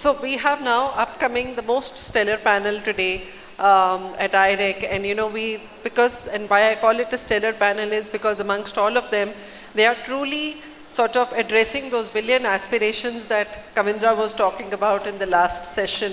So we have now upcoming the most stellar panel today at IREC, and and why I call it a stellar panel is because amongst all of them, they are truly sort of addressing those billion aspirations that Kavindra was talking about in the last session.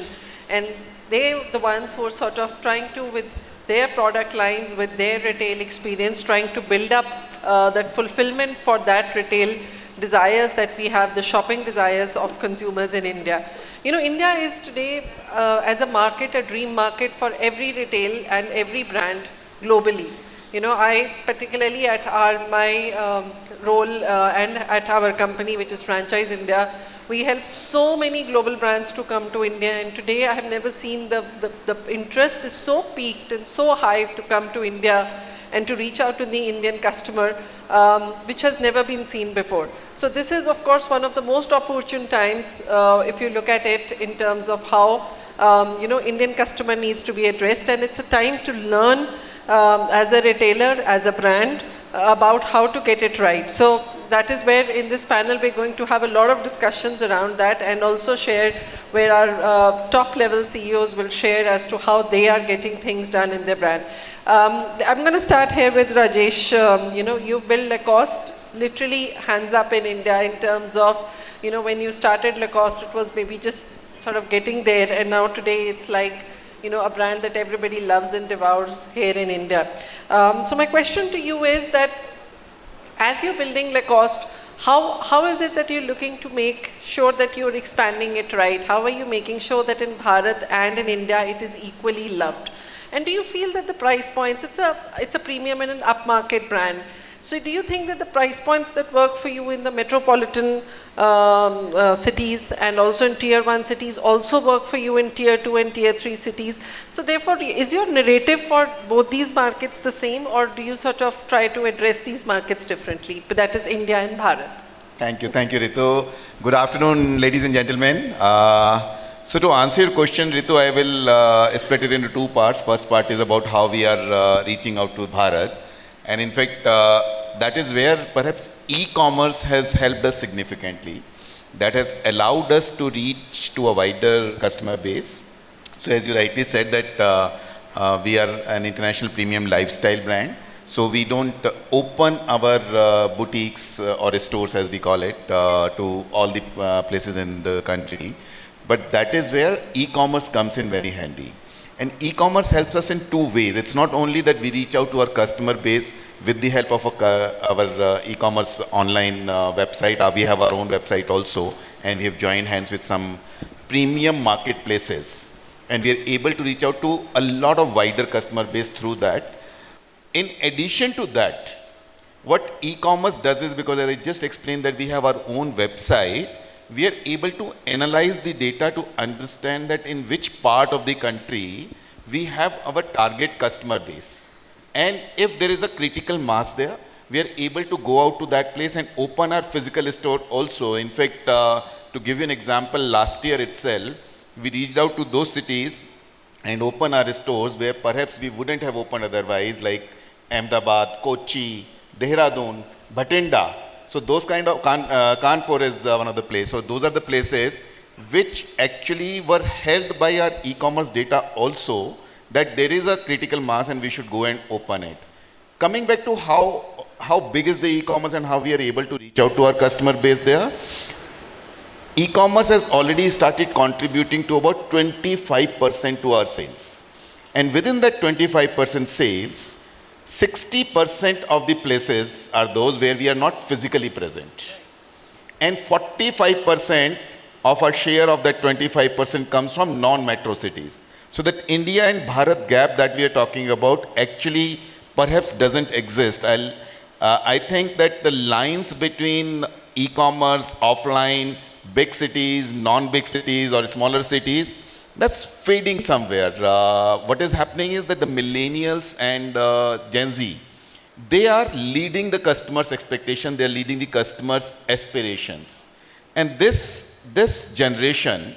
And they the ones who are sort of trying to, with their product lines, with their retail experience, trying to build up that fulfillment for that retail desires that we have, the shopping desires of consumers in India. India is today as a market, a dream market for every retail and every brand globally. I particularly at my role and at our company, which is Franchise India, we help so many global brands to come to India, and today I have never seen the interest is so peaked and so high to come to India and to reach out to the Indian customer, which has never been seen before. So this is of course one of the most opportune times if you look at it in terms of how Indian customer needs to be addressed, and it's a time to learn as a retailer, as a brand, about how to get it right. So that is where in this panel we're going to have a lot of discussions around that, and also share where our top level CEOs will share as to how they are getting things done in their brand. I'm going to start here with Rajesh. You built Lacoste literally hands up in India in terms of, when you started Lacoste, it was maybe just sort of getting there, and now today it's like, a brand that everybody loves and devours here in India. So my question to you is that as you're building Lacoste, how is it that you're looking to make sure that you're expanding it right? How are you making sure that in Bharat and in India it is equally loved? And do you feel that the price points, it's a premium and an upmarket brand. So do you think that the price points that work for you in the metropolitan cities and also in tier 1 cities also work for you in tier 2 and tier 3 cities? So therefore, is your narrative for both these markets the same, or do you sort of try to address these markets differently? But that is India and Bharat. Thank you, Ritu. Good afternoon, ladies and gentlemen. So to answer your question, Ritu, I will split it into two parts. First part is about how we are reaching out to Bharat. And in fact, that is where perhaps e-commerce has helped us significantly. That has allowed us to reach to a wider customer base. So as you rightly said that we are an international premium lifestyle brand. So we don't open our boutiques or stores, as we call it, to all the places in the country. But that is where e-commerce comes in very handy. And e-commerce helps us in two ways. It's not only that we reach out to our customer base with the help of our e-commerce online website. We have our own website also, and we have joined hands with some premium marketplaces. And we are able to reach out to a lot of wider customer base through that. In addition to that, what e-commerce does is, because as I just explained that we have our own website, we are able to analyze the data to understand that in which part of the country we have our target customer base. And if there is a critical mass there, we are able to go out to that place and open our physical store also. In fact, to give you an example, last year itself, we reached out to those cities and opened our stores where perhaps we wouldn't have opened otherwise, like Ahmedabad, Kochi, Dehradun, Bhatinda. So those kind of, Kanpur is one of the places. So those are the places which actually were held by our e-commerce data also, that there is a critical mass and we should go and open it. Coming back to how big is the e-commerce and how we are able to reach out to our customer base there, e-commerce has already started contributing to about 25% to our sales. And within that 25% sales, 60% of the places are those where we are not physically present. And 45% of our share of that 25% comes from non-metro cities. So that India and Bharat gap that we are talking about actually perhaps doesn't exist. I think that the lines between e-commerce, offline, big cities, non-big cities or smaller cities, that's fading somewhere. What is happening is that the millennials and Gen Z, they are leading the customer's expectation, they are leading the customer's aspirations. And this generation,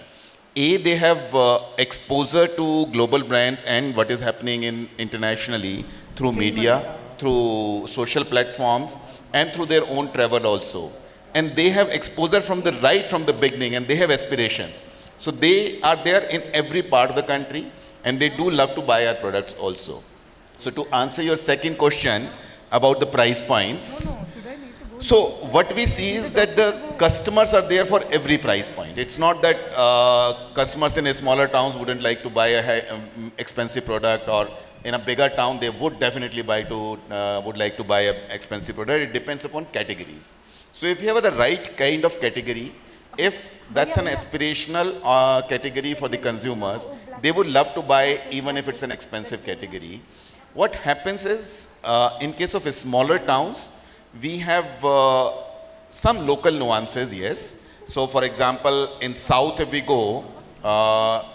they have exposure to global brands and what is happening internationally through media, through social platforms, and through their own travel also. And they have exposure from the beginning, and they have aspirations. So they are there in every part of the country, and they do love to buy our products also. So to answer your second question about the price points, so what we see is that the customers are there for every price point. It's not that customers in smaller towns wouldn't like to buy a expensive product, or in a bigger town they would definitely would like to buy an expensive product. It depends upon categories. So if you have the right kind of category, if that's an aspirational category for the consumers, they would love to buy even if it's an expensive category. What happens is, in case of smaller towns, we have some local nuances, yes. So for example, in South if we go,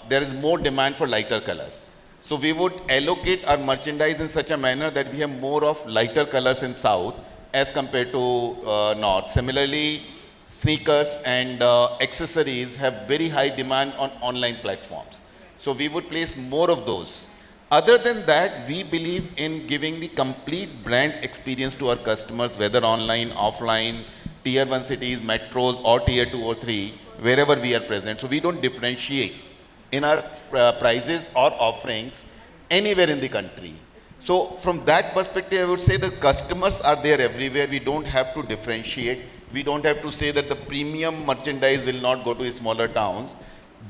there is more demand for lighter colors. So we would allocate our merchandise in such a manner that we have more of lighter colors in South as compared to North. Similarly, sneakers and accessories have very high demand on online platforms. So we would place more of those. Other than that, we believe in giving the complete brand experience to our customers, whether online, offline, tier 1 cities, metros, or tier 2 or 3, wherever we are present. So we don't differentiate in our prices or offerings anywhere in the country. So from that perspective, I would say the customers are there everywhere. We don't have to differentiate. We don't have to say that the premium merchandise will not go to smaller towns,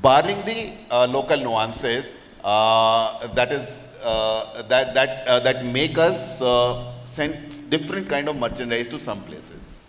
barring the local nuances that make us send different kind of merchandise to some places.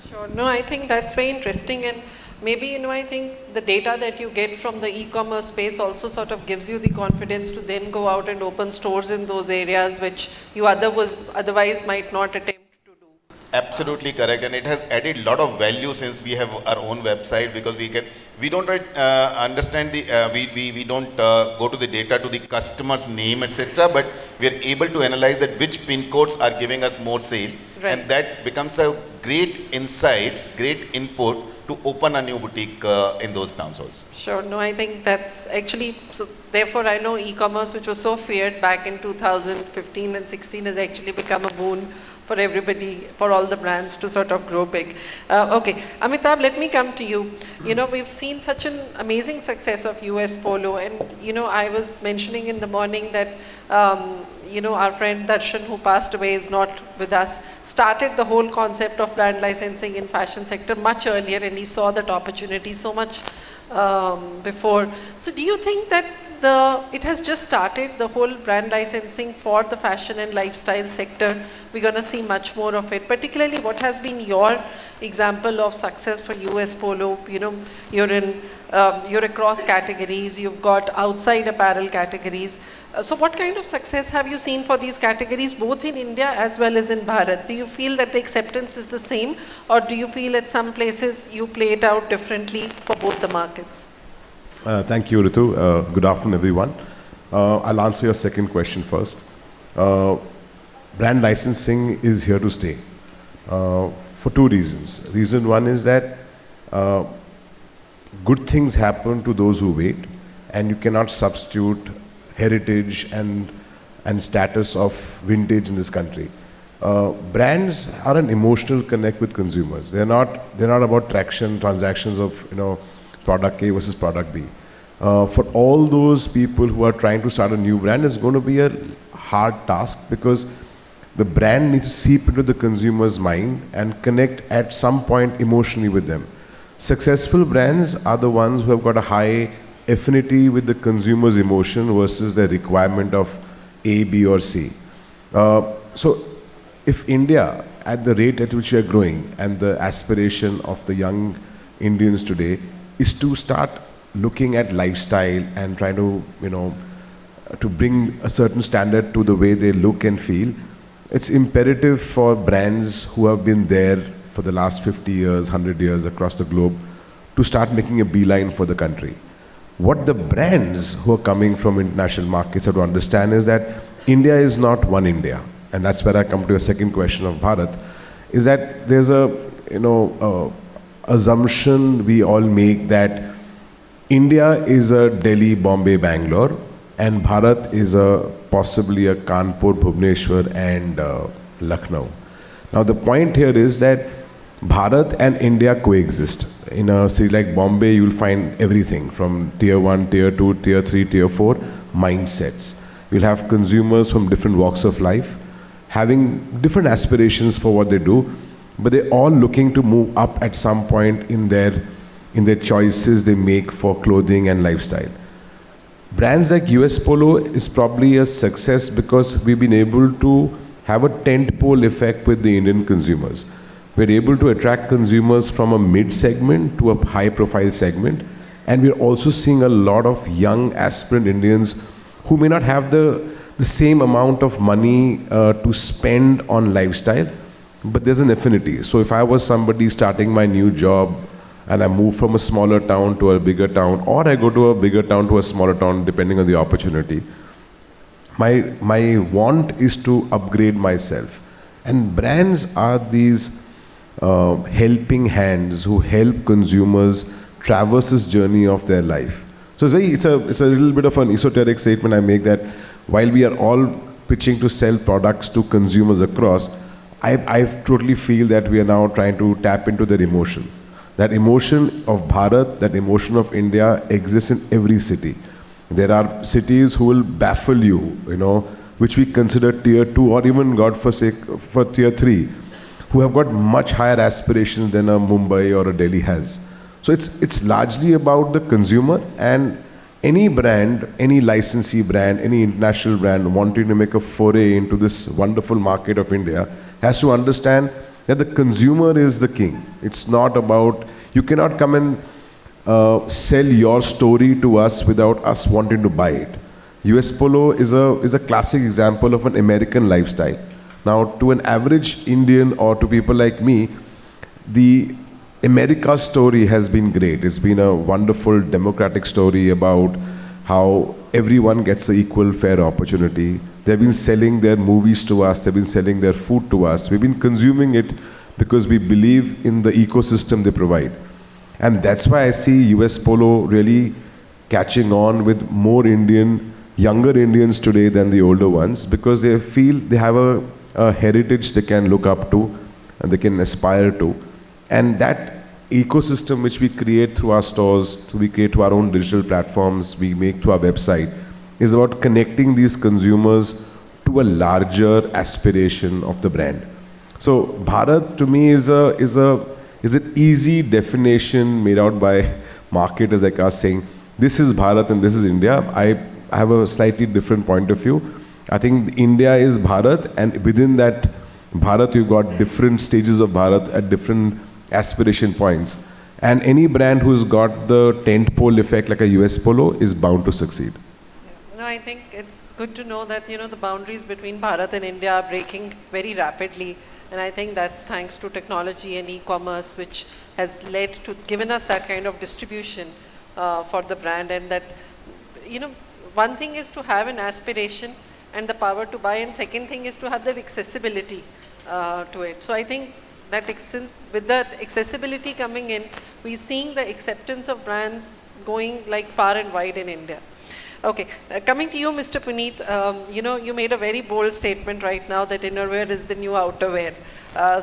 Sure. No, I think that's very interesting, and maybe, I think the data that you get from the e-commerce space also sort of gives you the confidence to then go out and open stores in those areas which you otherwise might not attempt to do. Absolutely correct, and it has added a lot of value since we have our own website, because we don't understand we don't go to the data to the customer's name, etc. But we are able to analyze that which pin codes are giving us more sale, right. And that becomes a great insights, great input to open a new boutique in those towns also. Sure. No, I think that's actually, so therefore I know e-commerce, which was so feared back in 2015 and 16, has actually become a boon for everybody, for all the brands to sort of grow big. Okay, Amitabh, let me come to you. We've seen such an amazing success of US Polo, and I was mentioning in the morning that our friend Darshan, who passed away, is not with us, started the whole concept of brand licensing in fashion sector much earlier, and he saw that opportunity so much before. So do you think that it has just started, the whole brand licensing for the fashion and lifestyle sector? We're going to see much more of it. Particularly, what has been your example of success for US Polo? You're across categories, you've got outside apparel categories. So what kind of success have you seen for these categories, both in India as well as in Bharat? Do you feel that the acceptance is the same, or do you feel at some places you play it out differently for both the markets? Thank you, Ritu. Good afternoon, everyone. I'll answer your second question first. Brand licensing is here to stay for two reasons. Reason one is that good things happen to those who wait, and you cannot substitute heritage and status of vintage in this country. Brands are an emotional connect with consumers. They're not about transactions of product A versus product B. For all those people who are trying to start a new brand, it's going to be a hard task, because the brand needs to seep into the consumer's mind and connect at some point emotionally with them. Successful brands are the ones who have got a high affinity with the consumer's emotion versus the requirement of A, B, or C. So if India, at the rate at which we are growing, and the aspiration of the young Indians today is to start looking at lifestyle and try to, to bring a certain standard to the way they look and feel, it's imperative for brands who have been there for the last 50 years, 100 years across the globe to start making a beeline for the country. What the brands who are coming from international markets have to understand is that India is not one India. And that's where I come to your second question of Bharat, is that there's assumption we all make that India is a Delhi, Bombay, Bangalore, and Bharat is possibly a Kanpur, Bhubaneswar, and Lucknow. Now the point here is that Bharat and India coexist. In a city like Bombay, you'll find everything from tier 1, tier 2, tier 3, tier 4 mindsets. You'll have consumers from different walks of life having different aspirations for what they do, but they're all looking to move up at some point in their choices they make for clothing and lifestyle. Brands like US Polo is probably a success because we've been able to have a tentpole effect with the Indian consumers. We're able to attract consumers from a mid segment to a high profile segment, and we're also seeing a lot of young aspirant Indians who may not have the same amount of money to spend on lifestyle, but there's an affinity. So if I was somebody starting my new job and I move from a smaller town to a bigger town, or I go to a bigger town to a smaller town, depending on the opportunity, my want is to upgrade myself. And brands are these helping hands who help consumers traverse this journey of their life. So it's a little bit of an esoteric statement I make, that while we are all pitching to sell products to consumers across, I totally feel that we are now trying to tap into their emotion. That emotion of Bharat, that emotion of India exists in every city. There are cities who will baffle you, which we consider tier 2 or even, God forsake, for tier 3, who have got much higher aspirations than a Mumbai or a Delhi has. So it's largely about the consumer, and any brand, any licensee brand, any international brand wanting to make a foray into this wonderful market of India has to understand that the consumer is the king. It's not about, you cannot come and sell your story to us without us wanting to buy it. US Polo is a classic example of an American lifestyle. Now, to an average Indian or to people like me, the America story has been great. It's been a wonderful democratic story about how everyone gets the equal fair opportunity. They've been selling their movies to us, they've been selling their food to us. We've been consuming it because we believe in the ecosystem they provide. And that's why I see US Polo really catching on with more younger Indians today than the older ones, because they feel they have a heritage they can look up to and they can aspire to. And that ecosystem which we create through our stores, we create through our own digital platforms, we make through our website, is about connecting these consumers to a larger aspiration of the brand. So Bharat to me is an easy definition made out by marketers like us, saying this is Bharat and this is India. I have a slightly different point of view. I think India is Bharat, and within that Bharat you've got different stages of Bharat at different aspiration points. And any brand who's got the tentpole effect like a US Polo is bound to succeed. No, I think it's good to know that, the boundaries between Bharat and India are breaking very rapidly. And I think that's thanks to technology and e-commerce, which has given us that kind of distribution for the brand. And that, one thing is to have an aspiration and the power to buy, and second thing is to have that accessibility to it. So I think that with that accessibility coming in, we're seeing the acceptance of brands going like far and wide in India. Okay, coming to you, Mr. Puneet, you made a very bold statement right now that innerwear is the new outerwear.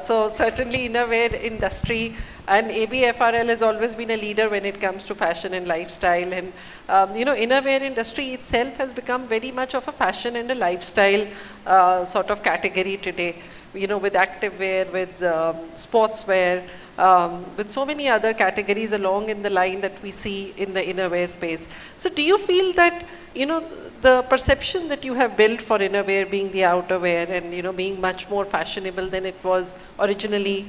So certainly innerwear industry and ABFRL has always been a leader when it comes to fashion and lifestyle. And, innerwear industry itself has become very much of a fashion and a lifestyle sort of category today. With activewear, with sportswear, with so many other categories along in the line that we see in the innerwear space. So do you feel that, the perception that you have built for innerwear being the outerwear and, being much more fashionable than it was originally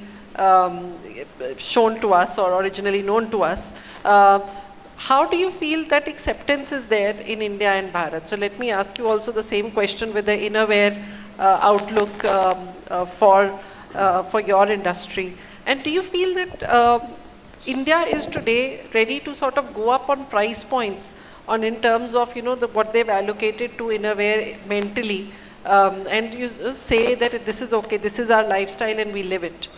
shown to us or originally known to us, how do you feel that acceptance is there in India and Bharat? So let me ask you also the same question with the innerwear outlook for your industry. And do you feel that India is today ready to sort of go up on price points in terms of what they've allocated to innerwear mentally, and you say that this is okay, this is our lifestyle and we live it?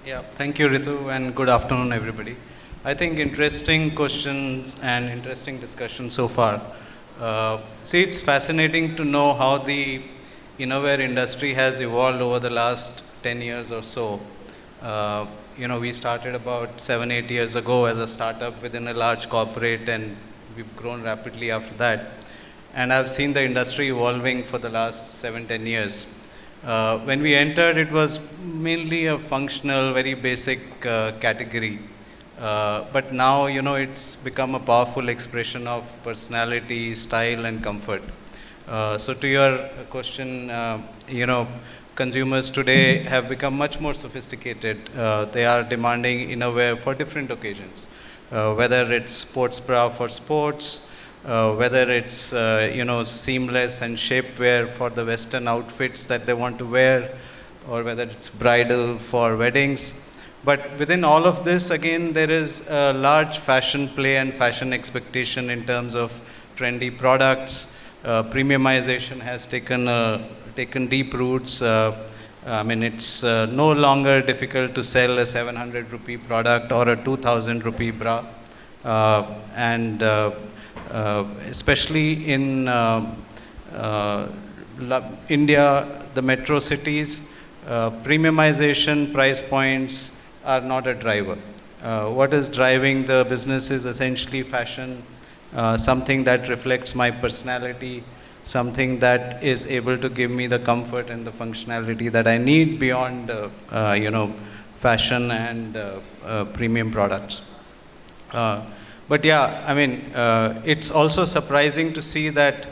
Yeah, thank you, Ritu, and good afternoon, everybody. I think interesting questions and interesting discussion so far. See, it's fascinating to know how the innerwear industry has evolved over the last 10 years or so. we started about 7-8 years ago as a startup within a large corporate, and we've grown rapidly after that. And I've seen the industry evolving for the last 7-10 years. When we entered, it was mainly a functional, very basic category. But now, it's become a powerful expression of personality, style, and comfort. So to your question, consumers today have become much more sophisticated. They are demanding innerwear for different occasions, whether it's sports bra for sports, whether it's seamless and shapewear for the Western outfits that they want to wear, or whether it's bridal for weddings. But within all of this, again, there is a large fashion play and fashion expectation in terms of trendy products. Premiumization has taken deep roots. It's no longer difficult to sell a 700 rupee product or a 2000 rupee bra. And especially in India, the metro cities, premiumization, price points are not a driver. What is driving the business is essentially fashion, something that reflects my personality, something that is able to give me the comfort and the functionality that I need beyond, fashion and premium products. But yeah, it's also surprising to see that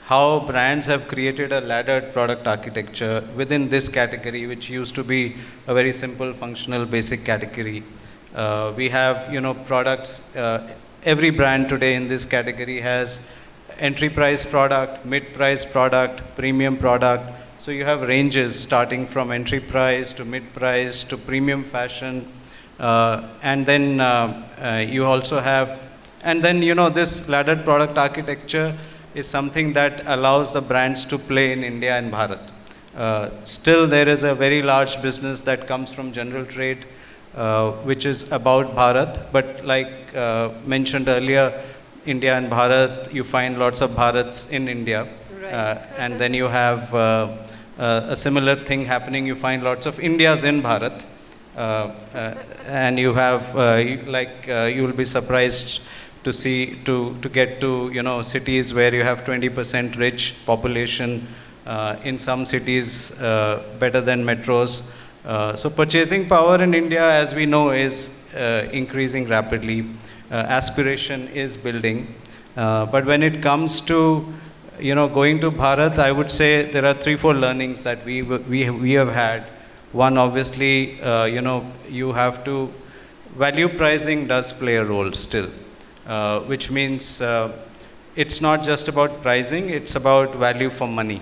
how brands have created a laddered product architecture within this category, which used to be a very simple, functional, basic category. We have, products. Every brand today in this category has entry price product, mid price product, premium product. So you have ranges starting from entry price to mid price to premium fashion. And then you also have, and then this laddered product architecture is something that allows the brands to play in India and Bharat. Still, there is a very large business that comes from general trade, which is about Bharat. But like mentioned earlier, India and Bharat, you find lots of Bharats in India. Right. And then you have a similar thing happening. You find lots of Indias in Bharat. And you have, you will be surprised to see, to get to, cities where you have 20% rich population, in some cities better than metros. So purchasing power in India, as we know, is increasing rapidly. Aspiration is building. But when it comes to, going to Bharat, I would say there are 3-4 learnings that we have had. One, obviously, you have to, value pricing does play a role still. Which means it's not just about pricing, it's about value for money,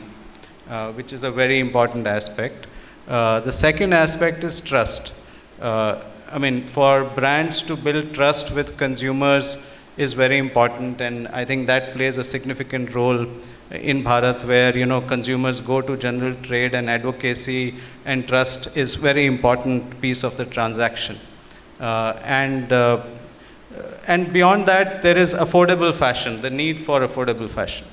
which is a very important aspect. The second aspect is trust. For brands to build trust with consumers is very important, and I think that plays a significant role in Bharat, where consumers go to general trade, and advocacy and trust is very important piece of the transaction. And beyond that, there is affordable fashion, the need for affordable fashion.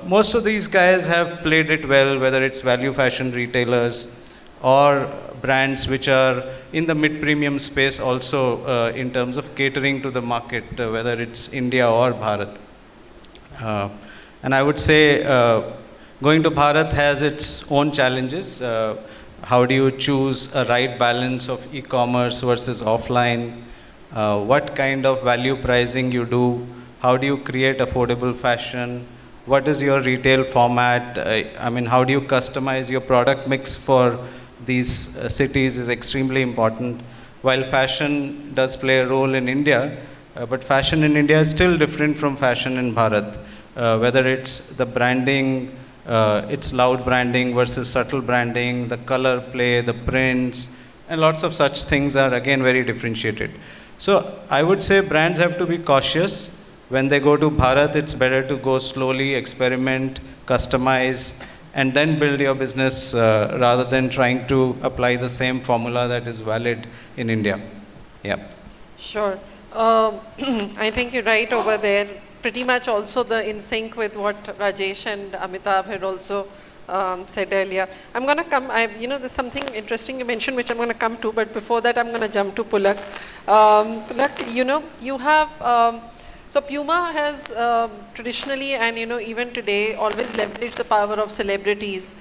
Most of these guys have played it well, whether it's value fashion retailers or brands which are in the mid-premium space also, in terms of catering to the market, whether it's India or Bharat. And I would say going to Bharat has its own challenges. How do you choose a right balance of e-commerce versus offline? What kind of value pricing you do? How do you create affordable fashion? What is your retail format? How do you customize your product mix for these cities is extremely important. While fashion does play a role in India, but fashion in India is still different from fashion in Bharat. Whether it's the branding, it's loud branding versus subtle branding, the color play, the prints, and lots of such things are again very differentiated. So I would say brands have to be cautious. When they go to Bharat, it's better to go slowly, experiment, customize, and then build your business rather than trying to apply the same formula that is valid in India. Yeah. Sure. I think you're right over there. Pretty much also in sync with what Rajesh and Amitav had also said earlier. I'm going to come, there's something interesting you mentioned which I'm going to come to, but before that I'm going to jump to Pulak. Pulak, you have, so Puma has traditionally and even today always leveraged the power of celebrities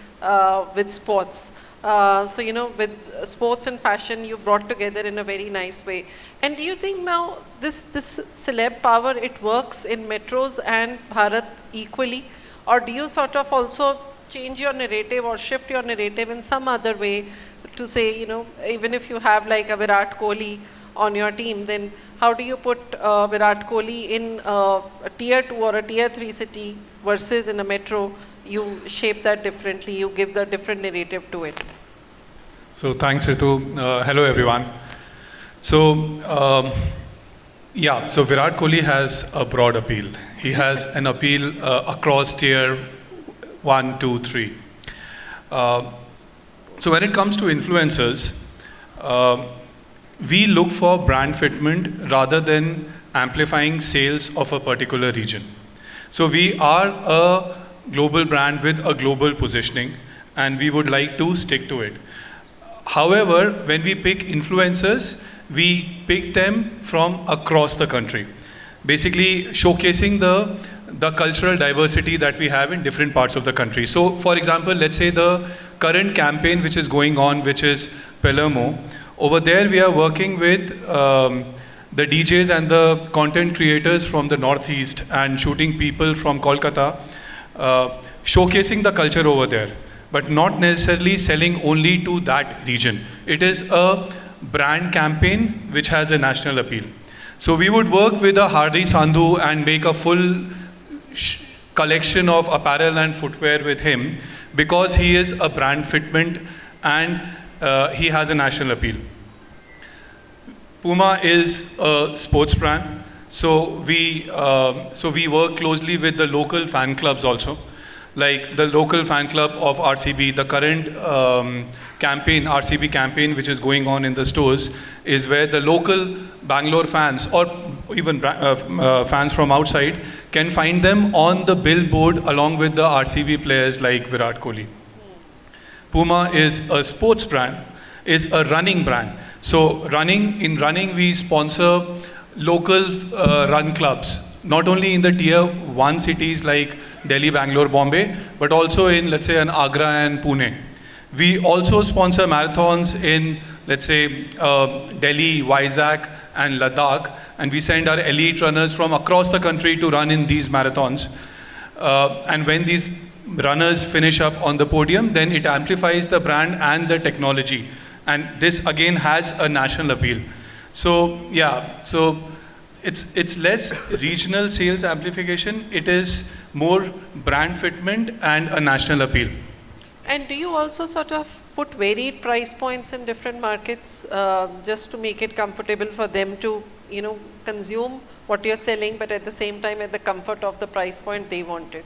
with sports. With sports and fashion, you brought together in a very nice way. And do you think now this celeb power, it works in metros and Bharat equally? Or do you sort of also change your narrative or shift your narrative in some other way to say, even if you have like a Virat Kohli on your team, then how do you put Virat Kohli in a tier 2 or a tier 3 city versus in a metro? You shape that differently, you give the different narrative to it. So thanks, Ritu. Hello, everyone. So, so Virat Kohli has a broad appeal. He has an appeal across tier 1, 2, 3. So when it comes to influencers, we look for brand fitment rather than amplifying sales of a particular region. So we are a global brand with a global positioning, and we would like to stick to it. However, when we pick influencers, we pick them from across the country, basically showcasing the cultural diversity that we have in different parts of the country. So, for example, let's say the current campaign which is going on, which is Palermo, over there we are working with the DJs and the content creators from the Northeast and shooting people from Kolkata, showcasing the culture over there, but not necessarily selling only to that region. It is a brand campaign which has a national appeal. So we would work with a Hardy Sandhu and make a full collection of apparel and footwear with him because he is a brand fitment and he has a national appeal. Puma is a sports brand, so we work closely with the local fan clubs also. Like the local fan club of RCB, the current campaign, RCB campaign, which is going on in the stores, is where the local Bangalore fans or even fans from outside can find them on the billboard along with the RCB players like Virat Kohli. Puma is a sports brand, is a running brand. So in running we sponsor local run clubs, not only in the tier 1 cities like Delhi, Bangalore, Bombay, but also in, let's say, Agra and Pune. We also sponsor marathons in, let's say, Delhi, Vizag and Ladakh, and we send our elite runners from across the country to run in these marathons. And when these runners finish up on the podium, then it amplifies the brand and the technology. And this again has a national appeal. So, it's less regional sales amplification, it is more brand fitment and a national appeal. And do you also sort of put varied price points in different markets just to make it comfortable for them to, consume what you're selling, but at the same time at the comfort of the price point they wanted?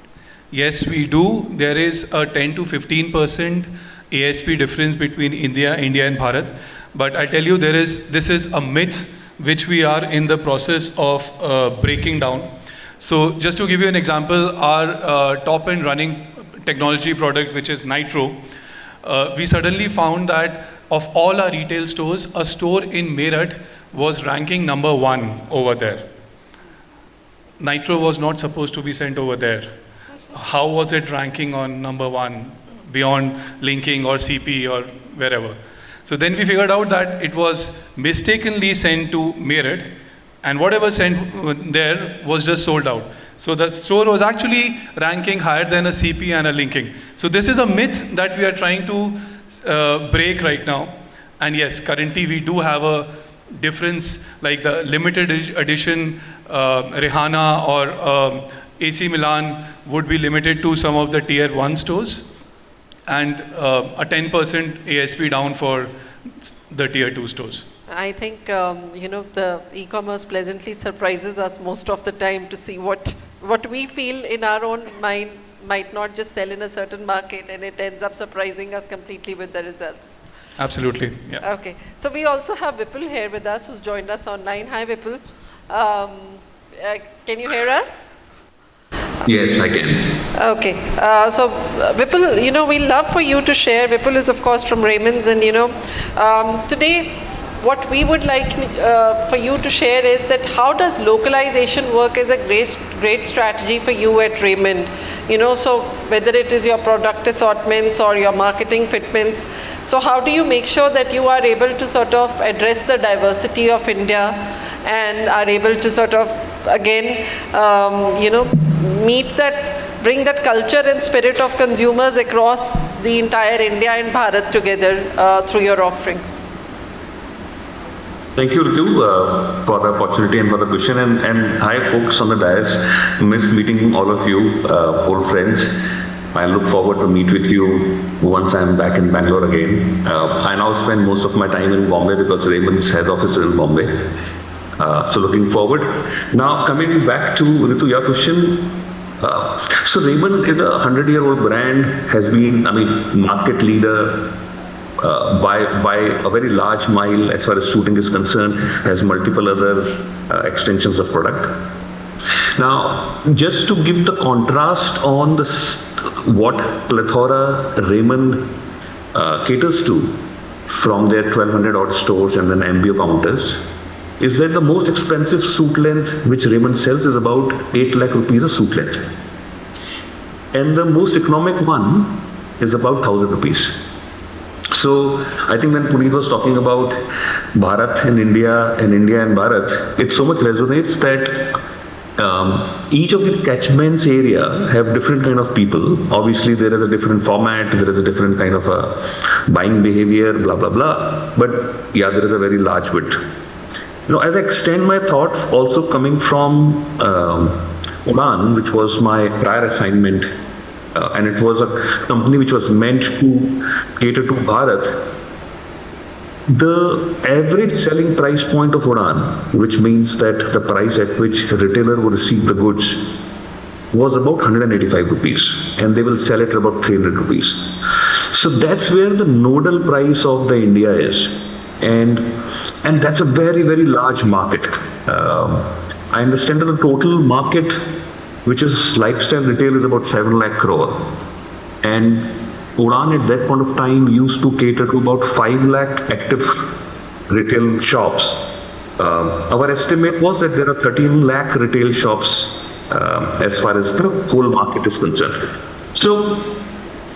Yes, we do. There is a 10 to 15% ASP difference between India and Bharat. But I tell you, this is a myth which we are in the process of breaking down. So just to give you an example, our top end running technology product, which is Nitro, we suddenly found that of all our retail stores, a store in Meerut was ranking number 1 over there. Nitro was not supposed to be sent over there. How was it ranking on number 1 beyond linking or CP or wherever? So then we figured out that it was mistakenly sent to Meerut, and whatever sent there was just sold out. So the store was actually ranking higher than a CP and a linking. So this is a myth that we are trying to break right now. And yes, currently we do have a difference, like the limited edition Rihanna or AC Milan would be limited to some of the tier 1 stores, and a 10% ASP down for the tier 2 stores. I think, the e-commerce pleasantly surprises us most of the time to see what we feel in our own mind might not just sell in a certain market, and it ends up surprising us completely with the results. Absolutely, yeah. Okay, so we also have Vipul here with us, who's joined us online. Hi, Vipul. Can you hear us? Yes, I can. Okay. So, Vipul, we love for you to share. Vipul is, of course, from Raymond's, and, today, what we would like for you to share is that how does localization work as a great strategy for you at Raymond? So whether it is your product assortments or your marketing fitments, so how do you make sure that you are able to sort of address the diversity of India and are able to sort of, again, bring that culture and spirit of consumers across the entire India and Bharat together through your offerings? Thank you, Ritu, for the opportunity and for the question. And hi, folks on the dais. Missed meeting all of you, old friends. I look forward to meet with you once I'm back in Bangalore again. I now spend most of my time in Bombay because Raymond's has offices in Bombay. So looking forward. Now coming back to Ritu, your question. So Raymond is a 100-year-old brand, has been, market leader by a very large mile as far as suiting is concerned, has multiple other extensions of product. Now, just to give the contrast on what plethora Raymond caters to from their 1200 odd stores and then MBO counters, is that the most expensive suit length which Raymond sells is about 8 lakh rupees a suit length. And the most economic one is about 1,000 rupees. So I think when Puneet was talking about Bharat and India and Bharat, it so much resonates that each of these catchments area have different kind of people. Obviously there is a different format, there is a different kind of a buying behavior, blah, blah, blah. But yeah, there is a very large width. As I extend my thoughts, also coming from Udan, which was my prior assignment, and it was a company which was meant to cater to Bharat. The average selling price point of Udan, which means that the price at which a retailer will receive the goods, was about 185 rupees, and they will sell it at about 300 rupees. So that's where the nodal price of the India is, and that's a very, very large market. I understand that the total market, which is lifestyle retail, is about 7 lakh crore. And Udan at that point of time used to cater to about 5 lakh active retail shops. Our estimate was that there are 13 lakh retail shops as far as the whole market is concerned. So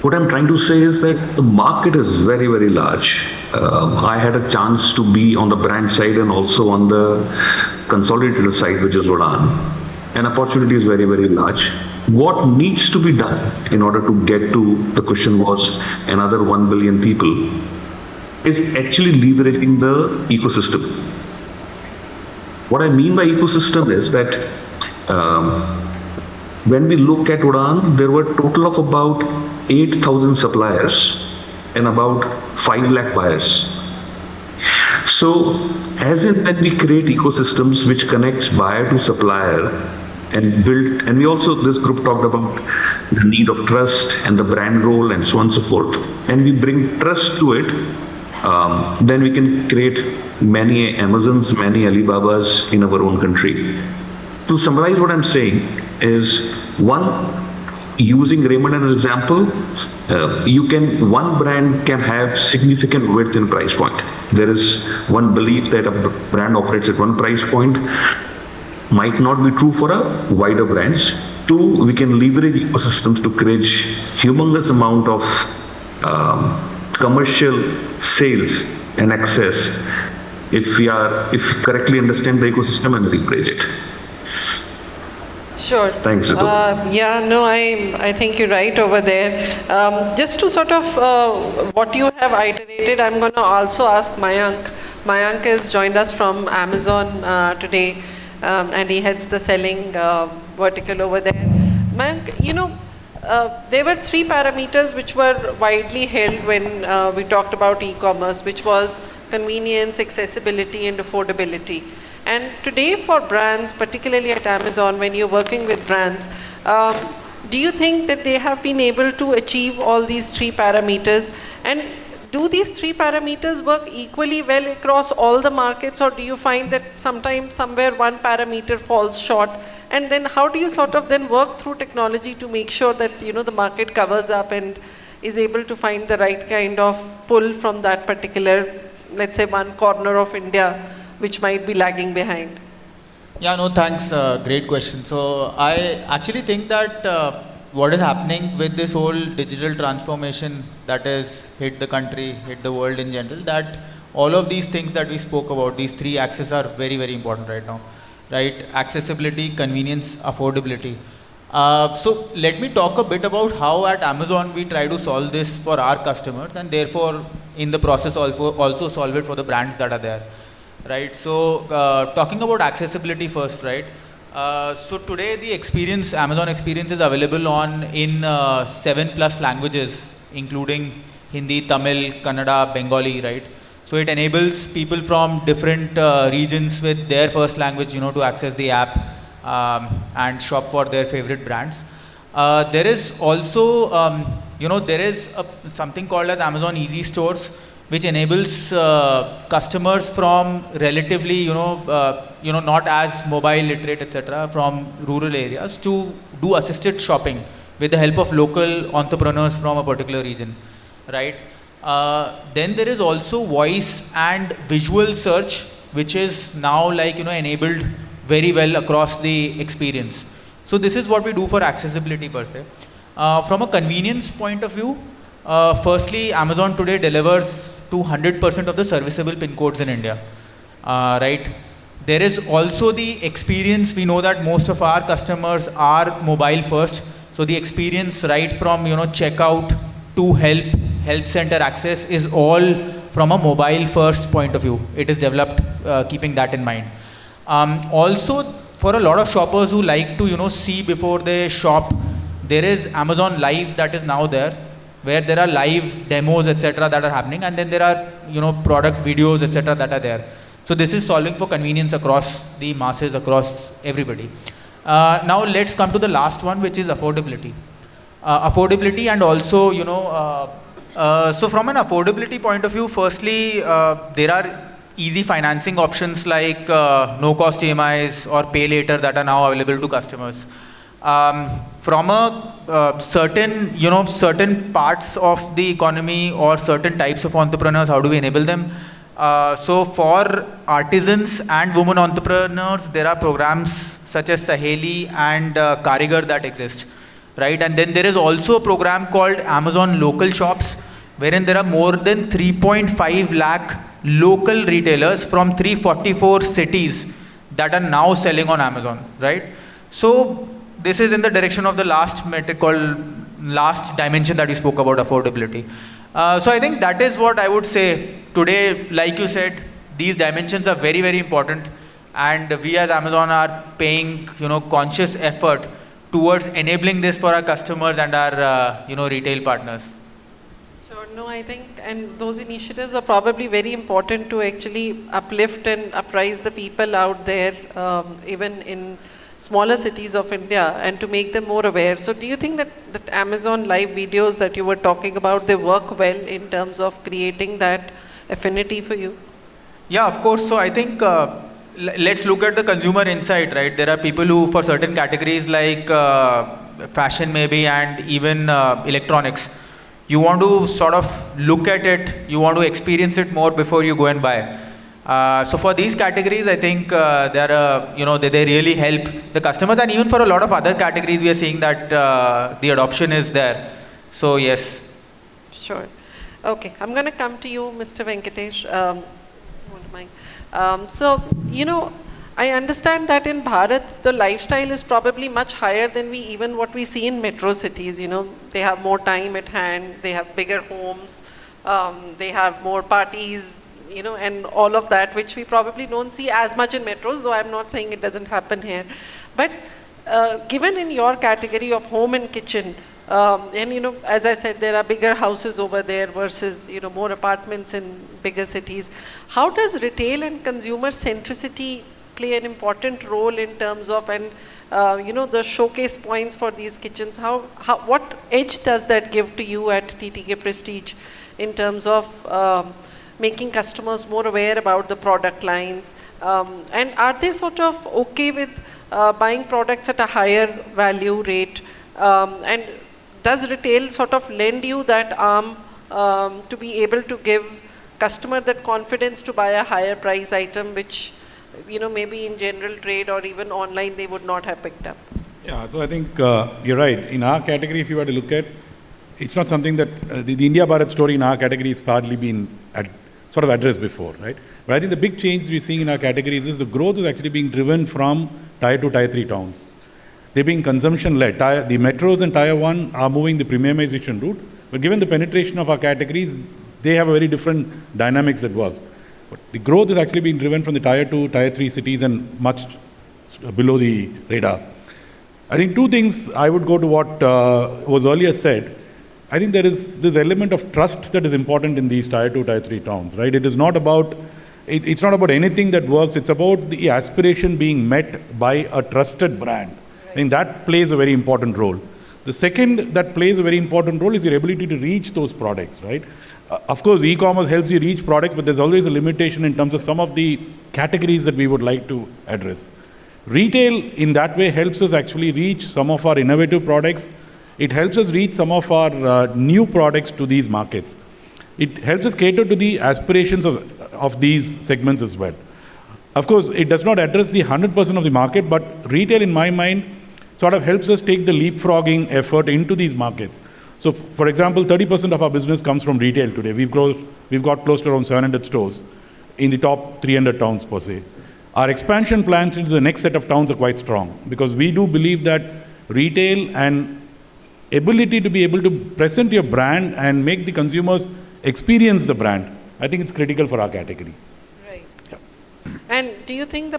what I'm trying to say is that the market is very, very large. I had a chance to be on the brand side and also on the consolidated side, which is Udan. And opportunity is very, very large. What needs to be done in order to get to, the question was, another 1 billion people, is actually leveraging the ecosystem. What I mean by ecosystem is that when we look at Udan, there were a total of about 8,000 suppliers and about 5 lakh buyers. So, as in when we create ecosystems which connects buyer to supplier and build, and we also, this group talked about the need of trust and the brand role and so on and so forth, and we bring trust to it, then we can create many Amazons, many Alibabas in our own country. To summarize what I'm saying is, one, using Raymond as an example, one brand can have significant width in price point. There is one belief that a brand operates at one price point, might not be true for a wider brands. Two, we can leverage ecosystems to create humongous amount of commercial sales and access if we correctly understand the ecosystem and leverage it. Sure. Thanks, Ritu. I think you're right over there. Just to sort of what you have iterated, I'm going to also ask Mayank. Mayank has joined us from Amazon today, and he heads the selling vertical over there. Mayank, there were 3 parameters which were widely held when we talked about e-commerce, which was convenience, accessibility, and affordability. And today for brands, particularly at Amazon, when you're working with brands, do you think that they have been able to achieve all these 3 parameters? And do these 3 parameters work equally well across all the markets, or do you find that sometimes somewhere one parameter falls short And then how do you sort of then work through technology to make sure that, the market covers up and is able to find the right kind of pull from that particular, let's say, one corner of India, which might be lagging behind? Yeah, no, thanks. Great question. So I actually think that what is happening with this whole digital transformation that has hit the country, hit the world in general, that all of these things that we spoke about, these three axes are very, very important right now, right? Accessibility, convenience, affordability. So let me talk a bit about how at Amazon we try to solve this for our customers, and therefore in the process also solve it for the brands that are there, right? So talking about accessibility first, right? So today the experience, Amazon experience is available in 7+ languages, including Hindi, Tamil, Kannada, Bengali, right? So it enables people from different regions with their first language, to access the app and shop for their favorite brands. There is also, there is something called as Amazon Easy Stores, which enables customers from relatively, not as mobile literate, etc., from rural areas to do assisted shopping with the help of local entrepreneurs from a particular region, right? Then there is also voice and visual search, which is now enabled very well across the experience. So this is what we do for accessibility per se. From a convenience point of view, firstly, Amazon today delivers to 100% of the serviceable pin codes in India, right? There is also the experience. We know that most of our customers are mobile first. So the experience right from, checkout to health center access is all from a mobile first point of view. It is developed keeping that in mind. Also, for a lot of shoppers who like to, see before they shop, there is Amazon Live that is now there, where there are live demos, etc., that are happening, and then there are, product videos, etc., that are there. So this is solving for convenience across the masses, across everybody. Now let's come to the last one, which is affordability. Affordability and also, so from an affordability point of view, firstly, there are easy financing options like no-cost EMIs or pay later that are now available to customers. From a certain parts of the economy or certain types of entrepreneurs, how do we enable them? So for artisans and women entrepreneurs, there are programs such as Saheli and Karigar that exist, right? And then there is also a program called Amazon Local Shops, wherein there are more than 3.5 lakh local retailers from 344 cities that are now selling on Amazon, right? So this is in the direction of the last metric called last dimension that we spoke about, affordability. So I think that is what I would say today. Like you said, these dimensions are very, very important, and we as Amazon are paying, conscious effort towards enabling this for our customers and our, retail partners. Sure. No, I think, and those initiatives are probably very important to actually uplift and uprise the people out there, even in smaller cities of India, and to make them more aware. So do you think that Amazon Live videos that you were talking about, they work well in terms of creating that affinity for you? Yeah, of course. So I think let's look at the consumer insight, right? There are people who, for certain categories like fashion maybe, and even electronics, you want to sort of look at it, you want to experience it more before you go and buy. So for these categories, I think they really help the customers, and even for a lot of other categories, we are seeing that the adoption is there. So yes. Sure. Okay, I'm going to come to you, Mr. Venkatesh. So, I understand that in Bharat, the lifestyle is probably much higher than what we see in metro cities. They have more time at hand, they have bigger homes, they have more parties, and all of that, which we probably don't see as much in metros, though I'm not saying it doesn't happen here. But given in your category of home and kitchen, and as I said, there are bigger houses over there versus more apartments in bigger cities. How does retail and consumer centricity play an important role in terms of, and the showcase points for these kitchens? What edge does that give to you at TTK Prestige in terms of making customers more aware about the product lines, and are they sort of okay with buying products at a higher value rate? And does retail sort of lend you that arm to be able to give customer that confidence to buy a higher price item, which maybe in general trade or even online they would not have picked up? Yeah, so I think you're right. In our category, if you were to look at, it's not something that the India Bharat story in our category has hardly been sort of addressed before, right? But I think the big change we're seeing in our categories is the growth is actually being driven from tier 2, tier 3 towns. They're being consumption-led. The metros and tier 1 are moving the premiumization route, but given the penetration of our categories, they have a very different dynamics that works. But the growth is actually being driven from the tier 2, tier 3 cities and much below the radar. I think two things I would go to what was earlier said. I think there is this element of trust that is important in these tier 2, tier 3 towns, right? It's not about anything that works. It's about the aspiration being met by a trusted brand. Right. I think that plays a very important role. The second that plays a very important role is your ability to reach those products, right? Of course, e-commerce helps you reach products, but there's always a limitation in terms of some of the categories that we would like to address. Retail, in that way, helps us actually reach some of our innovative products. It helps us reach some of our new products to these markets. It helps us cater to the aspirations of these segments as well. Of course, it does not address the 100% of the market, but retail, in my mind, sort of helps us take the leapfrogging effort into these markets. So, for example, 30% of our business comes from retail today. We've got close to around 700 stores in the top 300 towns per se. Our expansion plans into the next set of towns are quite strong because we do believe that retail and ability to be able to present your brand and make the consumers experience the brand, I think it's critical for our category. Right. Yeah. And do you think the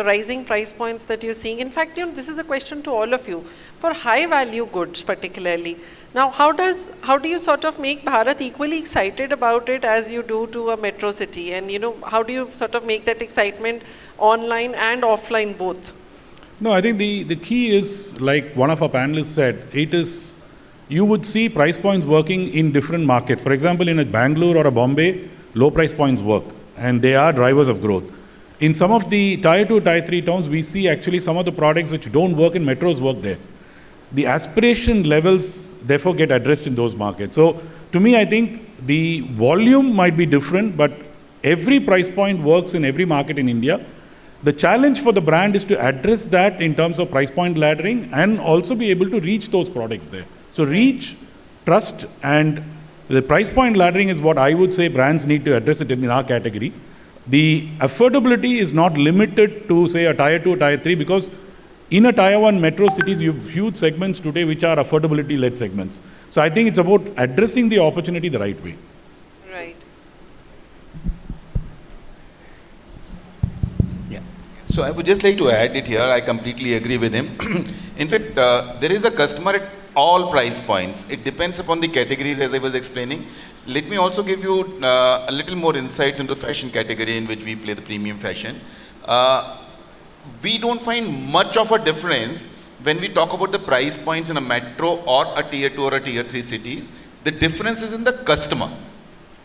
rising price points that you're seeing, in fact, this is a question to all of you, for high value goods particularly. Now, how do you sort of make Bharat equally excited about it as you do to a metro city? And, how do you sort of make that excitement online and offline both? No, I think the key is, like one of our panelists said, you would see price points working in different markets. For example, in a Bangalore or a Bombay, low price points work, and they are drivers of growth. In some of the tier 2, tier 3 towns, we see actually some of the products which don't work in metros work there. The aspiration levels therefore get addressed in those markets. So to me, I think the volume might be different, but every price point works in every market in India. The challenge for the brand is to address that in terms of price point laddering and also be able to reach those products there. So reach, trust, and the price point laddering is what I would say brands need to address it in our category. The affordability is not limited to, say, a tier 2, tier 3, because in a tier 1 metro cities, you have huge segments today which are affordability-led segments. So I think it's about addressing the opportunity the right way. Right. Yeah. So I would just like to add it here. I completely agree with him. In fact, there is a customer at all price points. It depends upon the categories, as I was explaining. Let me also give you a little more insights into fashion category in which we play the premium fashion. We don't find much of a difference when we talk about the price points in a metro or a tier 2 or a tier 3 cities. The difference is in the customer.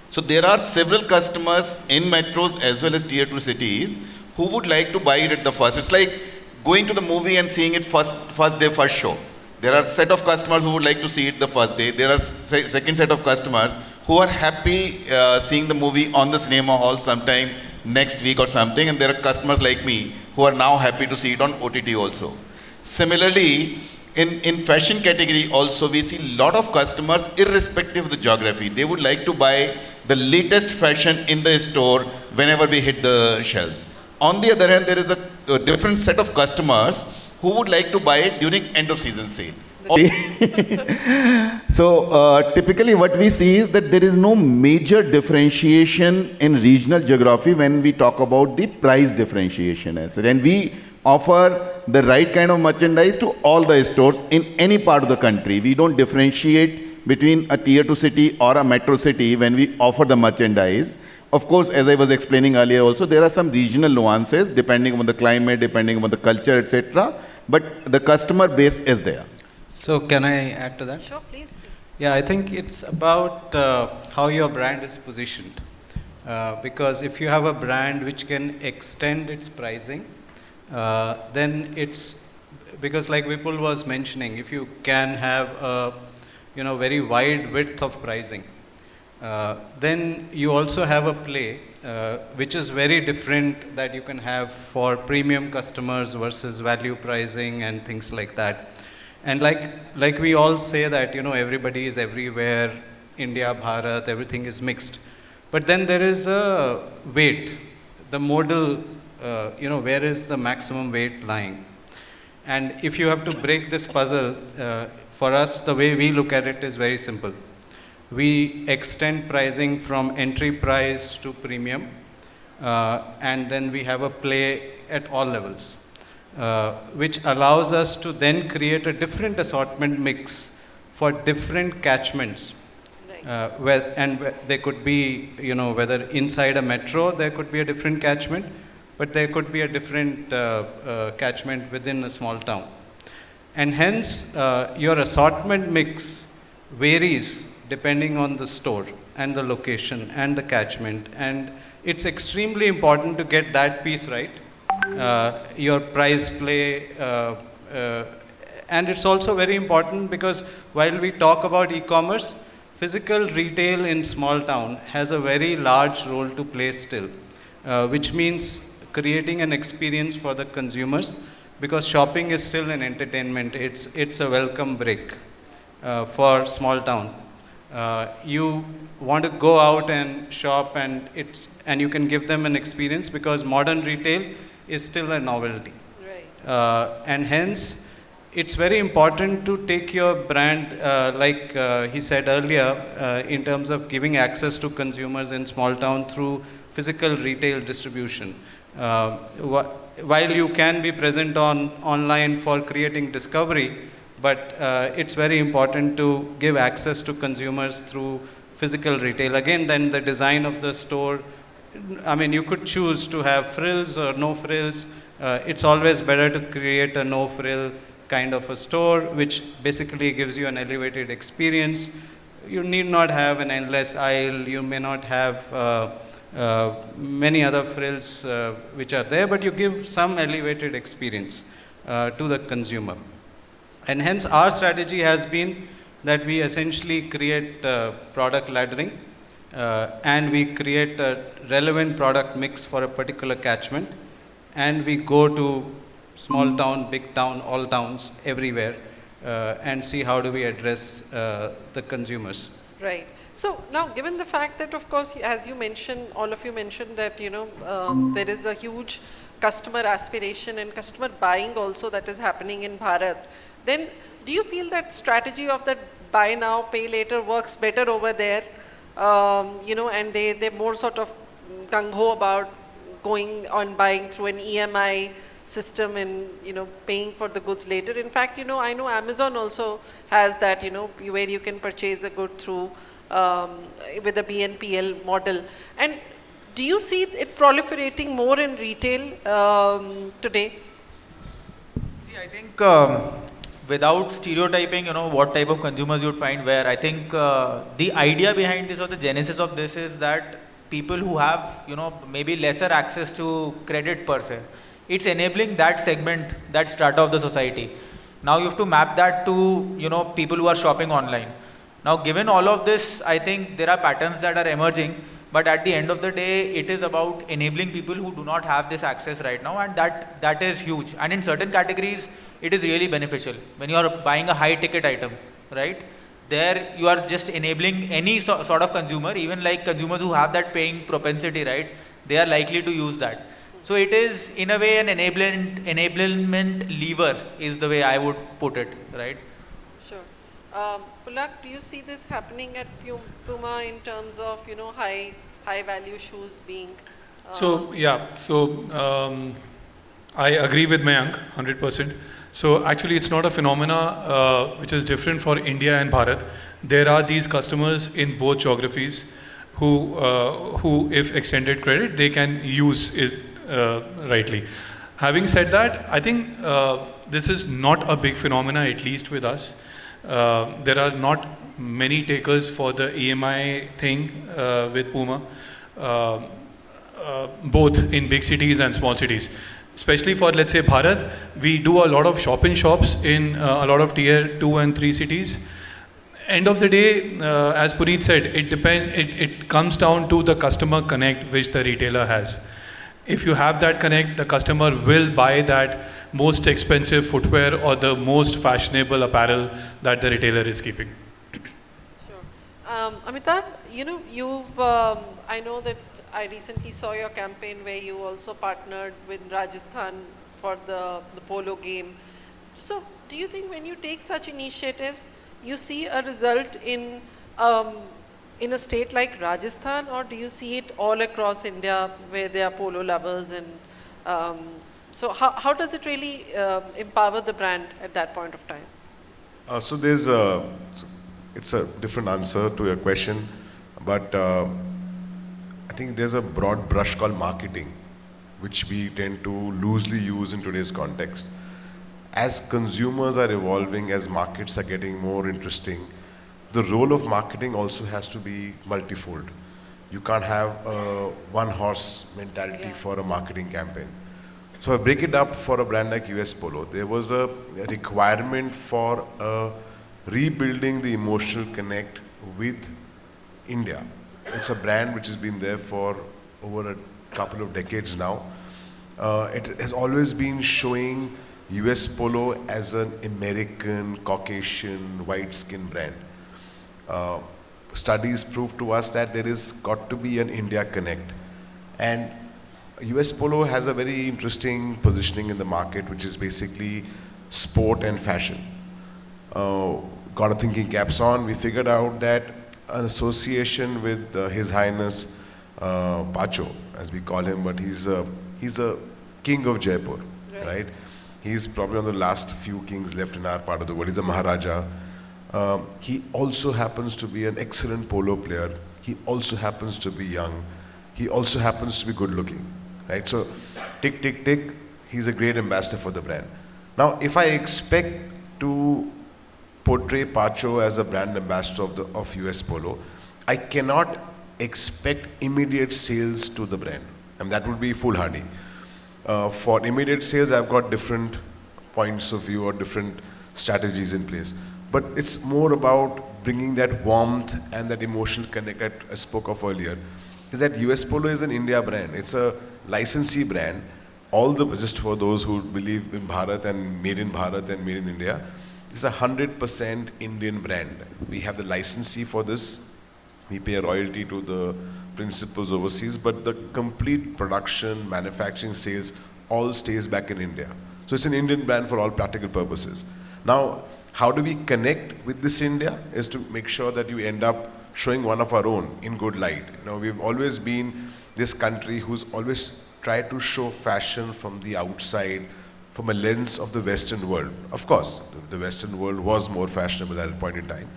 So there are several customers in metros as well as tier 2 cities who would like to buy it at the first. It's like going to the movie and seeing it first day, first show. There are set of customers who would like to see it the first day. There are second set of customers who are happy seeing the movie on the cinema hall sometime next week or something, and there are customers like me who are now happy to see it on OTT also. Similarly, in fashion category also, we see a lot of customers irrespective of the geography. They would like to buy the latest fashion in the store whenever we hit the shelves. On the other hand, there is a different set of customers who would like to buy it during end of season sale. So typically what we see is that there is no major differentiation in regional geography when we talk about the price differentiation as such. And we offer the right kind of merchandise to all the stores in any part of the country. We don't differentiate between a tier 2 city or a metro city when we offer the merchandise. Of course, as I was explaining earlier also, there are some regional nuances depending on the climate, depending on the culture, etc. But the customer base is there. So can I add to that? Sure, please. Yeah, I think it's about how your brand is positioned. Because if you have a brand which can extend its pricing, then it's because like Vipul was mentioning, if you can have a very wide width of pricing, then you also have a play which is very different that you can have for premium customers versus value pricing and things like that. And like we all say that everybody is everywhere, India, Bharat, everything is mixed. But then there is a weight, the modal, where is the maximum weight lying? And if you have to break this puzzle, for us, the way we look at it is very simple. We extend pricing from entry price to premium, and then we have a play at all levels, which allows us to then create a different assortment mix for different catchments. They could be, whether inside a metro, there could be a different catchment, but there could be a different catchment within a small town. And hence, your assortment mix varies depending on the store and the location and the catchment. And it's extremely important to get that piece right. Your price play, and it's also very important because while we talk about e-commerce, physical retail in small town has a very large role to play still, which means creating an experience for the consumers, because shopping is still an entertainment. It's a welcome break for small town. You want to go out and shop, and you can give them an experience because modern retail is still a novelty. Right. And hence, it's very important to take your brand, like he said earlier, in terms of giving access to consumers in small town through physical retail distribution. While you can be present online for creating discovery, but it's very important to give access to consumers through physical retail. Again, then the design of the store, I mean, you could choose to have frills or no frills. It's always better to create a no frill kind of a store, which basically gives you an elevated experience. You need not have an endless aisle. You may not have many other frills which are there, but you give some elevated experience to the consumer. And hence our strategy has been that we essentially create product laddering, and we create a relevant product mix for a particular catchment, and we go to small town, big town, all towns, everywhere, and see how do we address the consumers. Right. So now, given the fact that, of course, as you mentioned, all of you mentioned that, there is a huge customer aspiration and customer buying also that is happening in Bharat, then do you feel that strategy of that buy now, pay later works better over there? And they're more sort of gung-ho about going on buying through an EMI system and, paying for the goods later. In fact, I know Amazon also has that, where you can purchase a good through with a BNPL model. And do you see it proliferating more in retail today? See, I think without stereotyping, what type of consumers you'd find where, I think the idea behind this or the genesis of this is that people who have, maybe lesser access to credit per se, it's enabling that segment, that strata of the society. Now you have to map that to, people who are shopping online. Now, given all of this, I think there are patterns that are emerging, but at the end of the day, it is about enabling people who do not have this access right now, and that is huge. And in certain categories, it is really beneficial. When you are buying a high ticket item, right, there you are just enabling any sort of consumer, even like consumers who have that paying propensity, right, they are likely to use that. So it is, in a way, an enablement lever is the way I would put it, right? Sure. Pulak, do you see this happening at Puma in terms of, high value shoes being? I agree with Mayank 100%. So actually it's not a phenomena which is different for India and Bharat. There are these customers in both geographies who if extended credit, they can use it rightly. Having said that, I think this is not a big phenomena, at least with us. There are not many takers for the EMI thing with Puma, both in big cities and small cities. especially for, let's say, Bharat, we do a lot of shop in shops in a lot of tier 2 and 3 cities. End of the day, as Puneet said, it comes down to the customer connect which the retailer has. If you have that connect, the customer will buy that most expensive footwear or the most fashionable apparel that the retailer is keeping. Amitabh, I know that I recently saw your campaign where you also partnered with Rajasthan for the polo game. So, do you think when you take such initiatives, you see a result in a state like Rajasthan, or do you see it all across India where there are polo lovers? And so, how does it really empower the brand at that point of time? So it's a different answer to your question, but I think there's a broad brush called marketing, which we tend to loosely use in today's context. As consumers are evolving, as markets are getting more interesting, the role of marketing also has to be multifold. You can't have a one-horse mentality for a marketing campaign. So I break it up for a brand like US Polo. There was a requirement for rebuilding the emotional connect with India. It's a brand which has been there for over a couple of decades now. It has always been showing US Polo as an American, Caucasian, white-skinned brand. Studies prove to us that there is got to be an India connect. And US Polo has a very interesting positioning in the market, which is basically sport and fashion. Got our thinking caps on, we figured out that an association with His Highness Pacho, as we call him, but he's a king of Jaipur, right? He's probably one of the last few kings left in our part of the world. He's a Maharaja. He also happens to be an excellent polo player. He also happens to be young. He also happens to be good looking, right? So, tick, tick, tick, he's a great ambassador for the brand. Now, if I expect to portray Pacho as a brand ambassador of US Polo, I cannot expect immediate sales to the brand. And that would be foolhardy. For immediate sales, I've got different points of view or different strategies in place. But it's more about bringing that warmth and that emotional connect that I spoke of earlier. Is that US Polo is an India brand. It's a licensee brand. Just for those who believe in Bharat and made in India, it's a 100% Indian brand. We have the licensee for this. We pay a royalty to the principals overseas, but the complete production, manufacturing, sales, all stays back in India. So it's an Indian brand for all practical purposes. Now, how do we connect with this India? Is to make sure that you end up showing one of our own in good light. We've always been this country who's always tried to show fashion from the outside, from a lens of the Western world. Of course, the Western world was more fashionable at that point in time.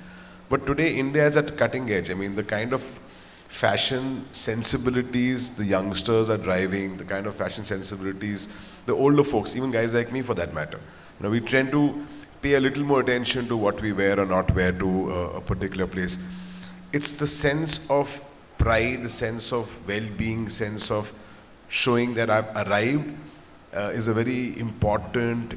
But today, India is at cutting edge. I mean, the kind of fashion sensibilities the youngsters are driving, the kind of fashion sensibilities the older folks, even guys like me for that matter, we tend to pay a little more attention to what we wear or not wear to a particular place. It's the sense of pride, the sense of well-being, sense of showing that I've arrived is a very important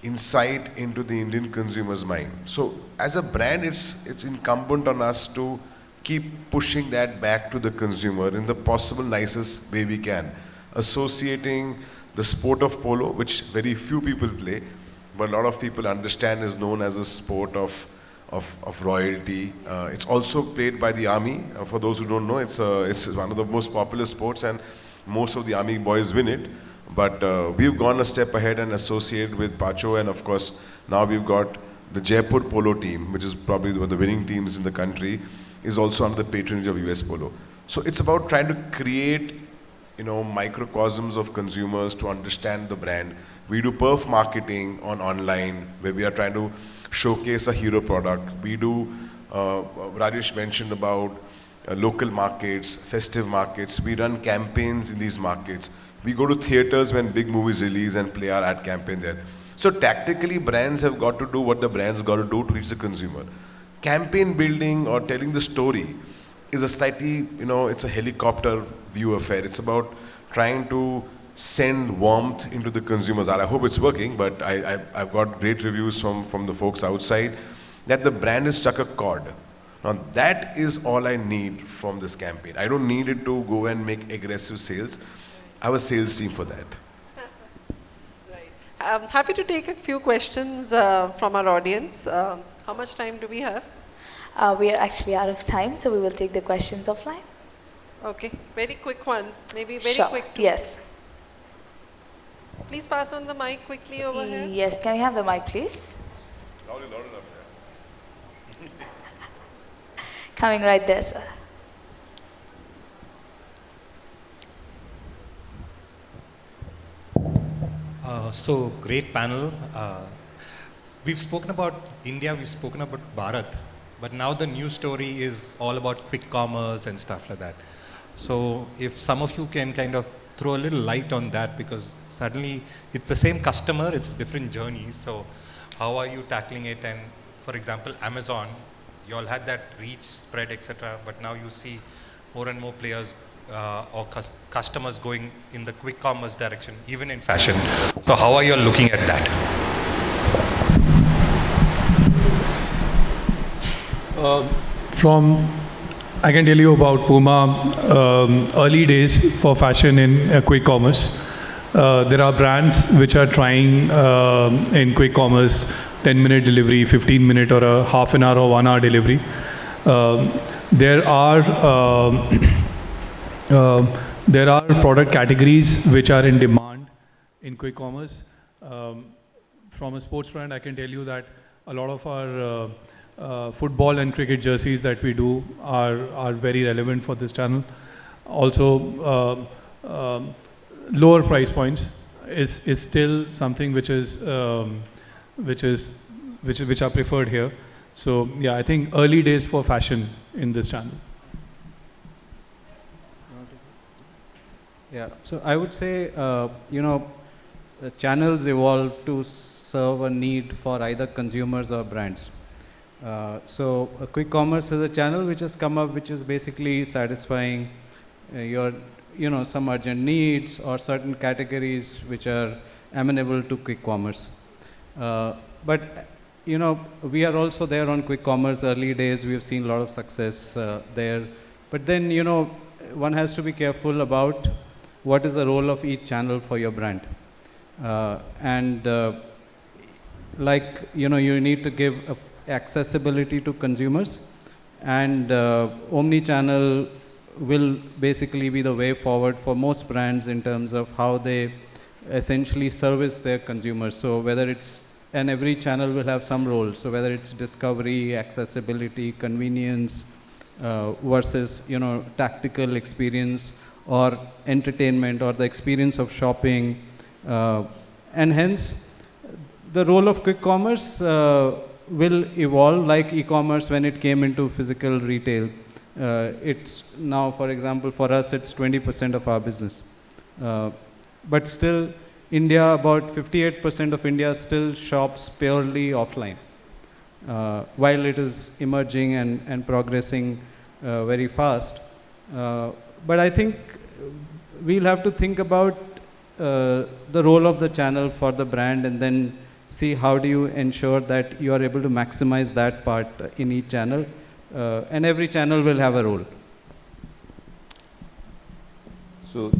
insight into the Indian consumer's mind. So as a brand, it's incumbent on us to keep pushing that back to the consumer in the possible nicest way we can, associating the sport of polo, which very few people play, but a lot of people understand is known as a sport of royalty. It's also played by the army. For those who don't know, it's one of the most popular sports, and most of the army boys win it. But we've gone a step ahead and associated with Pacho, and of course now we've got the Jaipur polo team, which is probably one of the winning teams in the country, is also under the patronage of US Polo. So it's about trying to create microcosms of consumers to understand the brand. We do perf marketing online where we are trying to showcase a hero product. We do, Rajesh mentioned about local markets, festive markets. We run campaigns in these markets. We go to theaters when big movies release and play our ad campaign there. So tactically, brands have got to do what the brands got to do to reach the consumer. Campaign building or telling the story is a slightly, it's a helicopter view affair. It's about trying to send warmth into the consumers. I hope it's working, but I've got great reviews from the folks outside that the brand has struck a chord. Now that is all I need from this campaign. I don't need it to go and make aggressive sales. I have a sales team for that. Right. I'm happy to take a few questions from our audience. How much time do we have? We are actually out of time, so we will take the questions offline. Okay, very quick ones, maybe very Sure. quick. Yes. Please pass on the mic quickly over here. Yes, can we have the mic, please? Coming right there, sir. So great panel. We've spoken about India, we've spoken about Bharat, but now the news story is all about quick commerce and stuff like that. So if some of you can kind of throw a little light on that, because suddenly it's the same customer, it's different journeys. So how are you tackling it? And for example, Amazon, you all had that reach, spread, etc. But now you see more and more players or customers going in the quick commerce direction, even in fashion. So how are you all looking at that? I can tell you about Puma early days for fashion in quick commerce. There are brands which are trying in quick commerce 10-minute delivery, 15-minute or a half an hour or 1 hour delivery. There are product categories which are in demand in quick commerce. From a sports brand, I can tell you that a lot of our football and cricket jerseys that we do are very relevant for this channel. Also, lower price points is still something which are preferred here. So yeah, I think early days for fashion in this channel. Yeah, so I would say, the channels evolve to serve a need for either consumers or brands. So quick commerce is a channel which has come up, which is basically satisfying your, some urgent needs or certain categories which are amenable to quick commerce. But we are also there on quick commerce early days. We have seen a lot of success there. But then, one has to be careful about what is the role of each channel for your brand. You need to give accessibility to consumers, and omni-channel will basically be the way forward for most brands in terms of how they essentially service their consumers. So whether it's, and every channel will have some role. So whether it's discovery, accessibility, convenience, versus, tactical experience or entertainment or the experience of shopping. And hence, the role of quick commerce will evolve like e-commerce when it came into physical retail. It's now, for example, for us, it's 20% of our business. But still, India, about 58% of India still shops purely offline, while it is emerging and progressing very fast. But I think we'll have to think about the role of the channel for the brand, and then see how do you ensure that you are able to maximize that part in each channel. And every channel will have a role. So,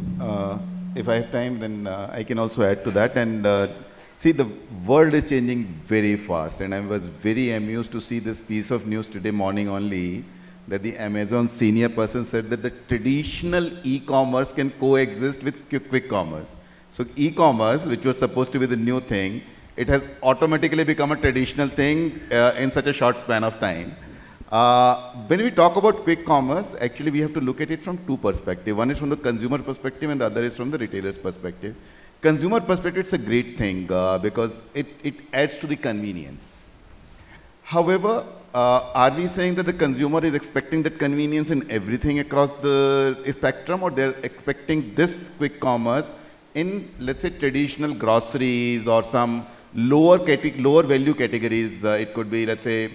if I have time, then I can also add to that. And see, the world is changing very fast. And I was very amused to see this piece of news today morning only, that the Amazon senior person said that the traditional e-commerce can coexist with quick commerce. So e-commerce, which was supposed to be the new thing, it has automatically become a traditional thing in such a short span of time. When we talk about quick commerce, actually we have to look at it from two perspectives. One is from the consumer perspective and the other is from the retailer's perspective. Consumer perspective, it's a great thing because it adds to the convenience. However, are we saying that the consumer is expecting that convenience in everything across the spectrum, or they're expecting this quick commerce in, let's say, traditional groceries or some lower value categories? It could be, let's say,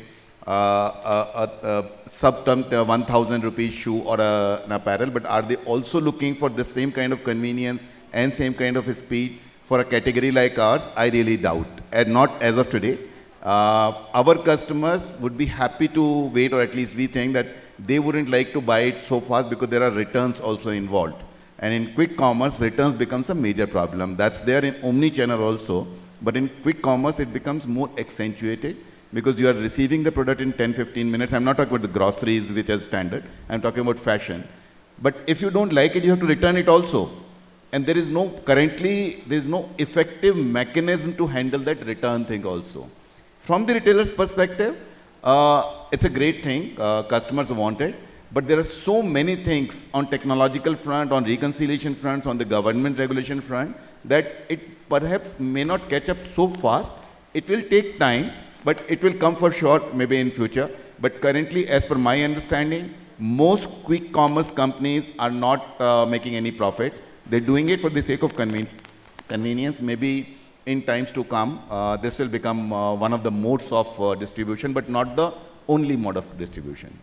a sub-term 1,000 rupees shoe or an apparel, but are they also looking for the same kind of convenience and same kind of speed for a category like ours, I really doubt. And not as of today. Our customers would be happy to wait, or at least we think that they wouldn't like to buy it so fast because there are returns also involved. And in quick commerce, returns becomes a major problem. That's there in omni-channel also. But in quick commerce, it becomes more accentuated because you are receiving the product in 10-15 minutes. I'm not talking about the groceries, which is standard. I'm talking about fashion. But if you don't like it, you have to return it also. And there is no effective mechanism to handle that return thing also. From the retailer's perspective, it's a great thing, customers want it, but there are so many things on technological front, on reconciliation fronts, on the government regulation front, that it perhaps may not catch up so fast. It will take time, but it will come for sure, maybe in future. But currently, as per my understanding, most quick commerce companies are not making any profits. They're doing it for the sake of convenience. Maybe in times to come, this will become one of the modes of distribution, but not the only mode of distribution.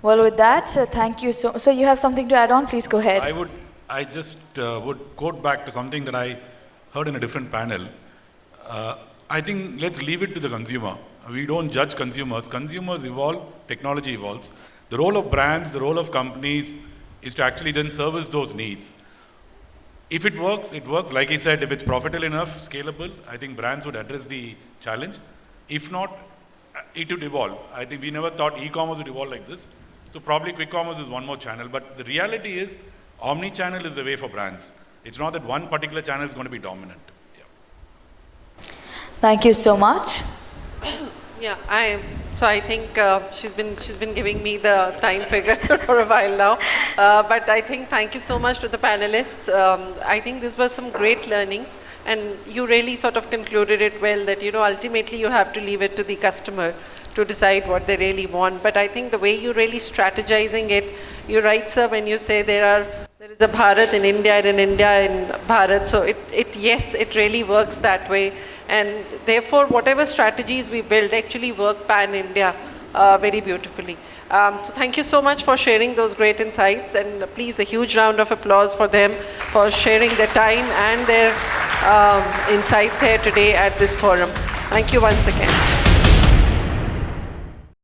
Well, with that, thank you. So you have something to add on? Please go ahead. I just would quote back to something that I heard in a different panel. I think let's leave it to the consumer. We don't judge consumers. Consumers evolve, technology evolves. The role of brands, the role of companies is to actually then service those needs. If it works, it works. Like I said, if it's profitable enough, scalable, I think brands would address the challenge. If not, it would evolve. I think we never thought e-commerce would evolve like this. So probably quick commerce is one more channel. But the reality is, omni-channel is the way for brands. It's not that one particular channel is going to be dominant. Yeah. Thank you so much. Yeah, I think she's been giving me the time figure for a while now. But I think thank you so much to the panelists. I think these were some great learnings, and you really sort of concluded it well that, ultimately you have to leave it to the customer to decide what they really want. But I think the way you're really strategizing it, you're right, sir, when you say there is a Bharat in India and an India in Bharat. So yes, it really works that way. And therefore, whatever strategies we build actually work pan-India very beautifully. So thank you so much for sharing those great insights, and please a huge round of applause for them for sharing their time and their insights here today at this forum. Thank you once again.